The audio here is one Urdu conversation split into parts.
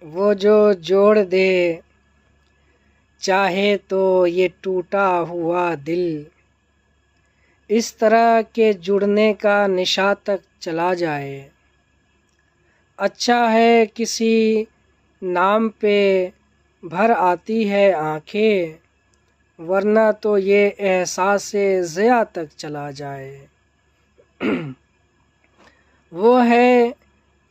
وہ جو جوڑ دے چاہے تو یہ ٹوٹا ہوا دل، اس طرح کے جڑنے کا نشاں تک چلا جائے۔ اچھا ہے کسی نام پہ بھر آتی ہے آنکھیں، ورنہ تو یہ احساس ضیاء تک چلا جائے۔ وہ ہے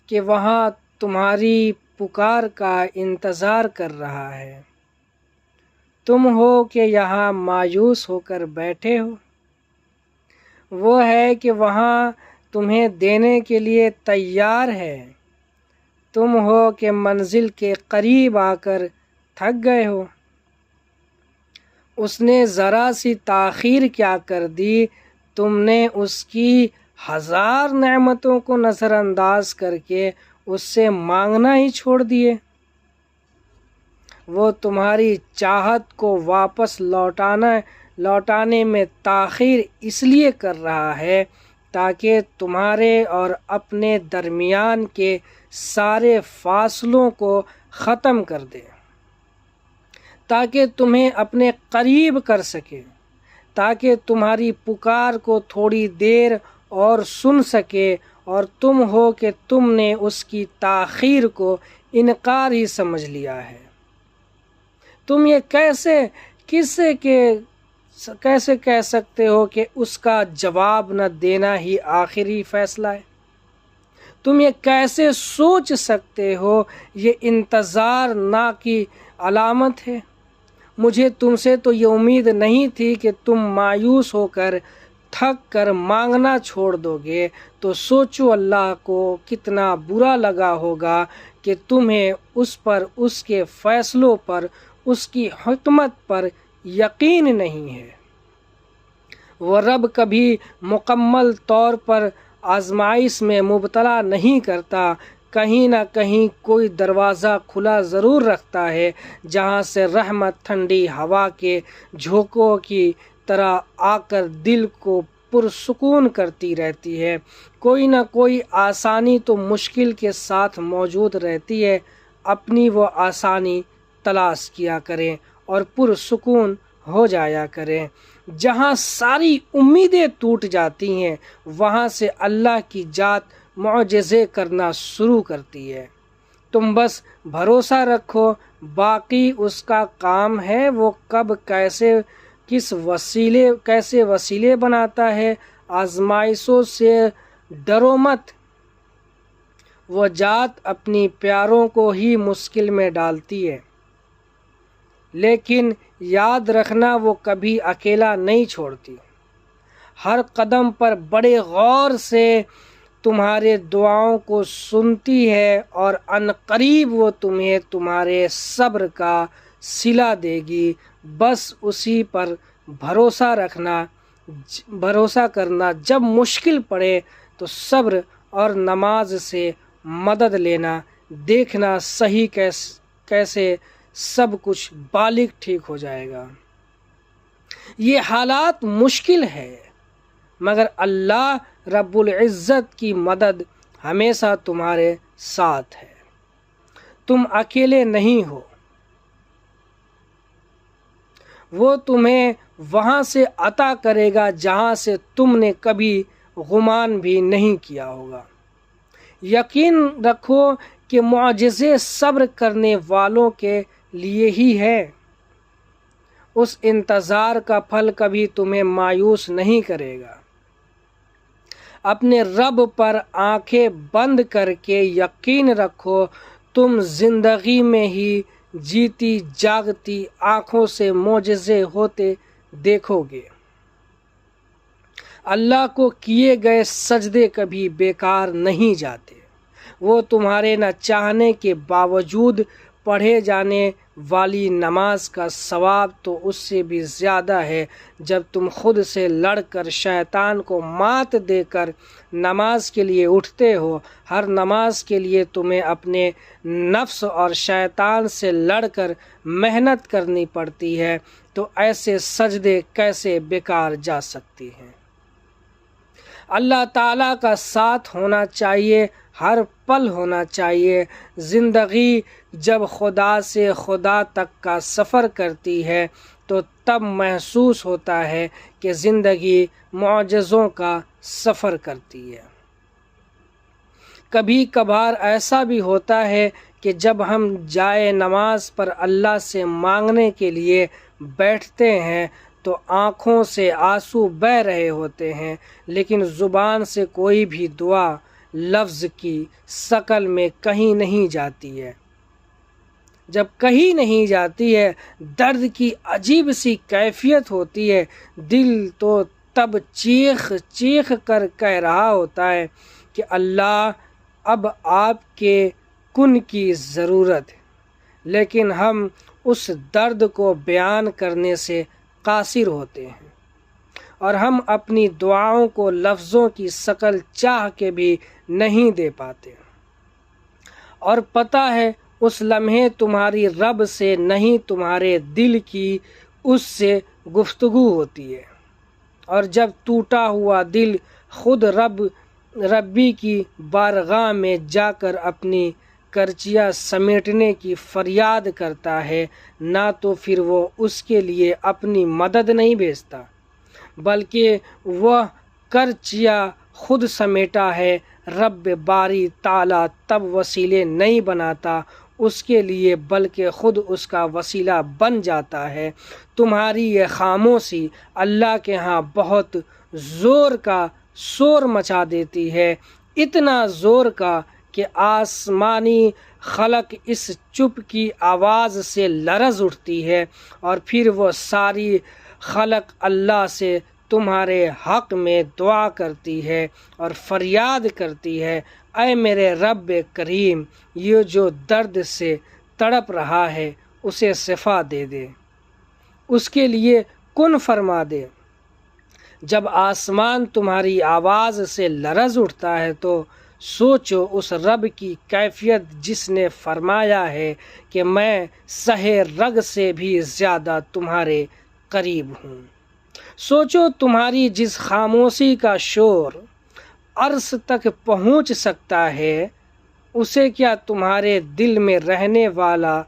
کہ وہاں تمہاری پکار کا انتظار کر رہا ہے، تم ہو کہ یہاں مایوس ہو کر بیٹھے ہو۔ وہ ہے کہ وہاں تمہیں دینے کے لیے تیار ہے، تم ہو کہ منزل کے قریب آ کر تھک گئے ہو۔ اس نے ذرا سی تاخیر کیا کر دی، تم نے اس کی ہزار نعمتوں کو نظر انداز کر کے اس سے مانگنا ہی چھوڑ دیے۔ وہ تمہاری چاہت کو واپس لوٹانے میں تاخیر اس لیے کر رہا ہے تاکہ تمہارے اور اپنے درمیان کے سارے فاصلوں کو ختم کر دے، تاکہ تمہیں اپنے قریب کر سکے، تاکہ تمہاری پکار کو تھوڑی دیر اور سن سکے، اور تم ہو کہ تم نے اس کی تاخیر کو انکار ہی سمجھ لیا ہے۔ تم یہ کیسے کہہ سکتے ہو کہ اس کا جواب نہ دینا ہی آخری فیصلہ ہے؟ تم یہ کیسے سوچ سکتے ہو یہ انتظار نہ کی علامت ہے؟ مجھے تم سے تو یہ امید نہیں تھی کہ تم مایوس ہو کر تھک کر مانگنا چھوڑ دو گے، تو سوچو اللہ کو کتنا برا لگا ہوگا کہ تمہیں اس پر، اس کے فیصلوں پر، اس کی حکمت پر یقین نہیں ہے۔ وہ رب کبھی مکمل طور پر آزمائش میں مبتلا نہیں کرتا، کہیں نہ کہیں کوئی دروازہ کھلا ضرور رکھتا ہے جہاں سے رحمت ٹھنڈی ہوا کے جھونکوں کی طرح آ کر دل کو پرسکون کرتی رہتی ہے۔ کوئی نہ کوئی آسانی تو مشکل کے ساتھ موجود رہتی ہے، اپنی وہ آسانی تلاش کیا کریں اور پرسکون ہو جایا کریں۔ جہاں ساری امیدیں ٹوٹ جاتی ہیں وہاں سے اللہ کی ذات معجزے کرنا شروع کرتی ہے۔ تم بس بھروسہ رکھو، باقی اس کا کام ہے، وہ کب کیسے وسیلے بناتا ہے۔ آزمائشوں سے ڈرو مت، وہ ذات اپنی پیاروں کو ہی مشکل میں ڈالتی ہے، لیکن یاد رکھنا وہ کبھی اکیلا نہیں چھوڑتی۔ ہر قدم پر بڑے غور سے تمہارے دعاؤں کو سنتی ہے، اور عنقریب وہ تمہیں تمہارے صبر کا صلہ دے گی۔ بس اسی پر بھروسہ کرنا، جب مشکل پڑے تو صبر اور نماز سے مدد لینا، دیکھنا صحیح کیسے سب کچھ بالکل ٹھیک ہو جائے گا۔ یہ حالات مشکل ہے، مگر اللہ رب العزت کی مدد ہمیشہ تمہارے ساتھ ہے، تم اکیلے نہیں ہو۔ وہ تمہیں وہاں سے عطا کرے گا جہاں سے تم نے کبھی گمان بھی نہیں کیا ہوگا۔ یقین رکھو کہ معجزے صبر کرنے والوں کے لیے ہی ہے۔ اس انتظار کا پھل کبھی تمہیں مایوس نہیں کرے گا۔ اپنے رب پر آنکھیں بند کر کے یقین رکھو، تم زندگی میں ہی جیتی جاگتی آنکھوں سے معجزے ہوتے دیکھو گے۔ اللہ کو کیے گئے سجدے کبھی بیکار نہیں جاتے، وہ تمہارے نہ چاہنے کے باوجود پڑھے جانے والی نماز کا ثواب تو اس سے بھی زیادہ ہے جب تم خود سے لڑ کر شیطان کو مات دے کر نماز کے لیے اٹھتے ہو۔ ہر نماز کے لیے تمہیں اپنے نفس اور شیطان سے لڑ کر محنت کرنی پڑتی ہے، تو ایسے سجدے کیسے بیکار جا سکتی ہیں؟ اللہ تعالیٰ کا ساتھ ہونا چاہیے، ہر پل ہونا چاہیے۔ زندگی جب خدا سے خدا تک کا سفر کرتی ہے تو تب محسوس ہوتا ہے کہ زندگی معجزوں کا سفر کرتی ہے۔ کبھی کبھار ایسا بھی ہوتا ہے کہ جب ہم جائے نماز پر اللہ سے مانگنے کے لیے بیٹھتے ہیں تو آنکھوں سے آنسو بہہ رہے ہوتے ہیں، لیکن زبان سے کوئی بھی دعا لفظ کی شکل میں کہیں نہیں جاتی ہے۔ جب کہیں نہیں جاتی ہے، درد کی عجیب سی کیفیت ہوتی ہے۔ دل تو تب چیخ چیخ کر کہہ رہا ہوتا ہے کہ اللہ اب آپ کے کن کی ضرورت ہے، لیکن ہم اس درد کو بیان کرنے سے قاصر ہوتے ہیں، اور ہم اپنی دعاؤں کو لفظوں کی شکل چاہ کے بھی نہیں دے پاتے۔ اور پتہ ہے اس لمحے تمہاری رب سے نہیں، تمہارے دل کی اس سے گفتگو ہوتی ہے، اور جب ٹوٹا ہوا دل خود ربی کی بارگاہ میں جا کر اپنی کرچیاں سمیٹنے کی فریاد کرتا ہے، نہ تو پھر وہ اس کے لیے اپنی مدد نہیں بھیجتا، بلکہ وہ کرچیاں خود سمیٹا ہے۔ رب باری تعالیٰ تب وسیلے نہیں بناتا اس کے لیے، بلکہ خود اس کا وسیلہ بن جاتا ہے۔ تمہاری یہ خاموشی اللہ کے ہاں بہت زور کا شور مچا دیتی ہے، اتنا زور کا کہ آسمانی خلق اس چپ کی آواز سے لرز اٹھتی ہے، اور پھر وہ ساری خلق اللہ سے تمہارے حق میں دعا کرتی ہے اور فریاد کرتی ہے، اے میرے رب کریم، یہ جو درد سے تڑپ رہا ہے اسے شفا دے دے، اس کے لیے کن فرما دے۔ جب آسمان تمہاری آواز سے لرز اٹھتا ہے تو سوچو اس رب کی کیفیت جس نے فرمایا ہے کہ میں سہے رگ سے بھی زیادہ تمہارے قریب ہوں۔ سوچو تمہاری جس خاموشی کا شور عرش تک پہنچ سکتا ہے، اسے کیا تمہارے دل میں رہنے والا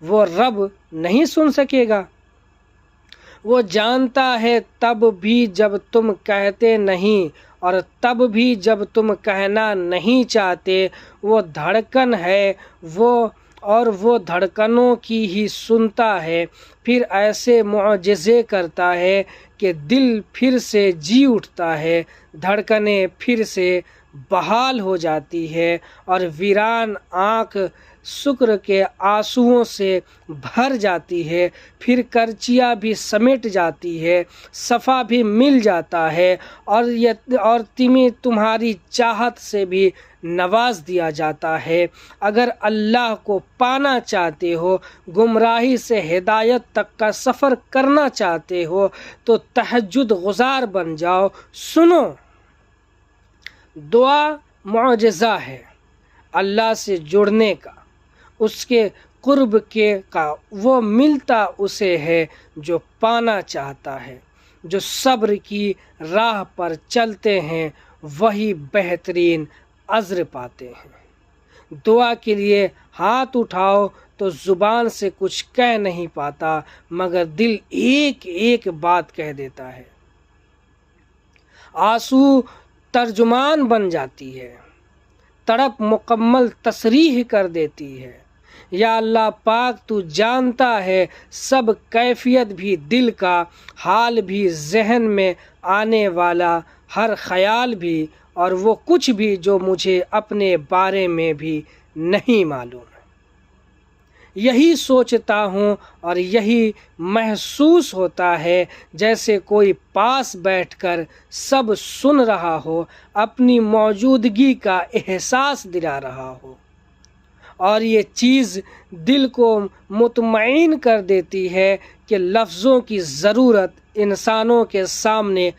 وہ رب نہیں سن سکے گا؟ وہ جانتا ہے تب بھی جب تم کہتے نہیں، اور تب بھی جب تم کہنا نہیں چاہتے۔ وہ دھڑکن ہے وہ دھڑکنوں کی ہی سنتا ہے، پھر ایسے معجزے کرتا ہے کہ دل پھر سے جی اٹھتا ہے، دھڑکنیں پھر سے بحال ہو جاتی ہے، اور ویران آنکھ شکر کے آنسوؤں سے بھر جاتی ہے۔ پھر کرچیاں بھی سمٹ جاتی ہے، صفا بھی مل جاتا ہے، اور تمہاری چاہت سے بھی نواز دیا جاتا ہے۔ اگر اللہ کو پانا چاہتے ہو، گمراہی سے ہدایت تک کا سفر کرنا چاہتے ہو، تو تہجد گزار بن جاؤ۔ سنو، دعا معجزہ ہے اللہ سے جڑنے کا، اس کے قرب کا۔ وہ ملتا اسے ہے جو پانا چاہتا ہے۔ جو صبر کی راہ پر چلتے ہیں وہی بہترین اجر پاتے ہیں۔ دعا کے لیے ہاتھ اٹھاؤ تو زبان سے کچھ کہہ نہیں پاتا، مگر دل ایک ایک بات کہہ دیتا ہے۔ آنسو ترجمان بن جاتی ہے، تڑپ مکمل تصریح کر دیتی ہے۔ یا اللہ پاک، تو جانتا ہے سب کیفیت بھی، دل کا حال بھی، ذہن میں آنے والا ہر خیال بھی، اور وہ کچھ بھی جو مجھے اپنے بارے میں بھی نہیں معلوم۔ یہی سوچتا ہوں اور یہی محسوس ہوتا ہے جیسے کوئی پاس بیٹھ کر سب سن رہا ہو، اپنی موجودگی کا احساس دلا رہا ہو، اور یہ چیز دل کو مطمئن کر دیتی ہے کہ لفظوں کی ضرورت انسانوں کے سامنے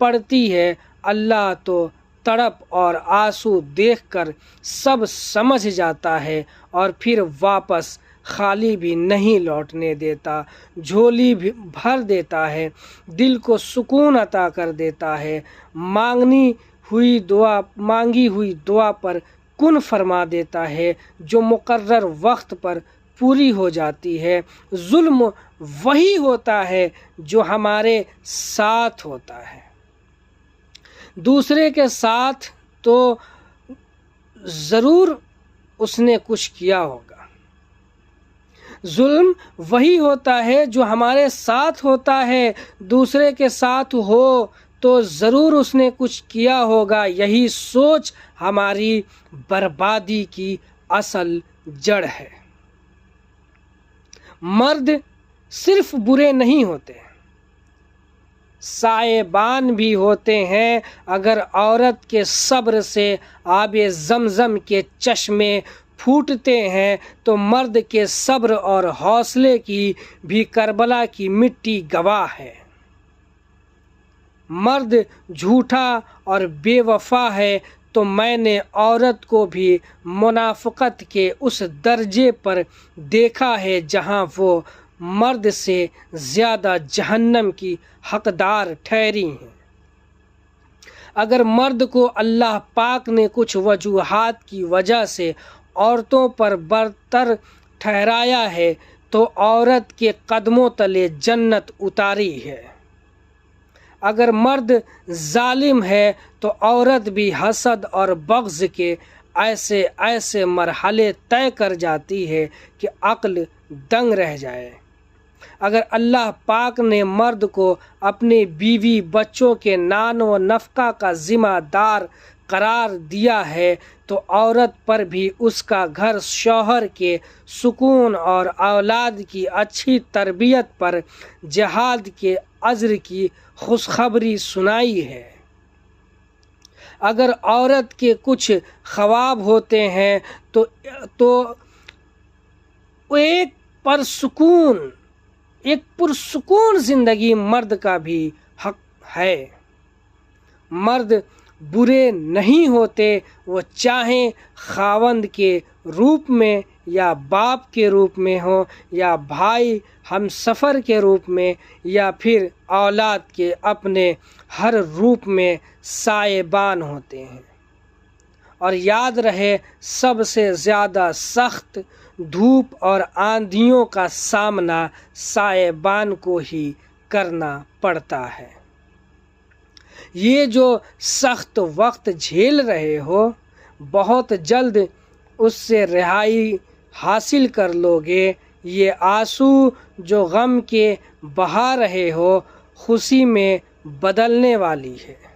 پڑتی ہے۔ اللہ تو تڑپ اور آنسو دیکھ کر سب سمجھ جاتا ہے، اور پھر واپس خالی بھی نہیں لوٹنے دیتا، جھولی بھی بھر دیتا ہے، دل کو سکون عطا کر دیتا ہے۔ مانگنی مانگی ہوئی دعا پر کن فرما دیتا ہے جو مقرر وقت پر پوری ہو جاتی ہے۔ ظلم وہی ہوتا ہے جو ہمارے ساتھ ہوتا ہے، دوسرے کے ساتھ تو ضرور اس نے کچھ کیا ہوگا۔ ظلم وہی ہوتا ہے جو ہمارے ساتھ ہوتا ہے، دوسرے کے ساتھ ہو تو ضرور اس نے کچھ کیا ہوگا۔ یہی سوچ ہماری بربادی کی اصل جڑ ہے۔ مرد صرف برے نہیں ہوتے، سائبان بھی ہوتے ہیں۔ اگر عورت کے صبر سے آب زمزم کے چشمے پھوٹتے ہیں تو مرد کے صبر اور حوصلے کی بھی کربلا کی مٹی گواہ ہے۔ مرد جھوٹا اور بے وفا ہے تو میں نے عورت کو بھی منافقت کے اس درجے پر دیکھا ہے جہاں وہ مرد سے زیادہ جہنم کی حقدار ٹھہری ہیں۔ اگر مرد کو اللہ پاک نے کچھ وجوہات کی وجہ سے عورتوں پر برتر ٹھہرایا ہے تو عورت کے قدموں تلے جنت اتاری ہے۔ اگر مرد ظالم ہے تو عورت بھی حسد اور بغض کے ایسے ایسے مرحلے طے کر جاتی ہے کہ عقل دنگ رہ جائے۔ اگر اللہ پاک نے مرد کو اپنے بیوی بچوں کے نان و نفقہ کا ذمہ دار قرار دیا ہے تو عورت پر بھی اس کا گھر شوہر کے سکون اور اولاد کی اچھی تربیت پر جہاد کے اجر کی خوشخبری سنائی ہے۔ اگر عورت کے کچھ خواب ہوتے ہیں تو ایک پرسکون زندگی مرد کا بھی حق ہے۔ مرد برے نہیں ہوتے، وہ چاہیں خاوند کے روپ میں یا باپ کے روپ میں ہو یا بھائی ہم سفر کے روپ میں یا پھر اولاد کے اپنے ہر روپ میں سائبان ہوتے ہیں۔ اور یاد رہے سب سے زیادہ سخت دھوپ اور آندھیوں کا سامنا سائبان کو ہی کرنا پڑتا ہے۔ یہ جو سخت وقت جھیل رہے ہو بہت جلد اس سے رہائی حاصل کر لو گے۔ یہ آنسو جو غم کے بہا رہے ہو خوشی میں بدلنے والی ہے۔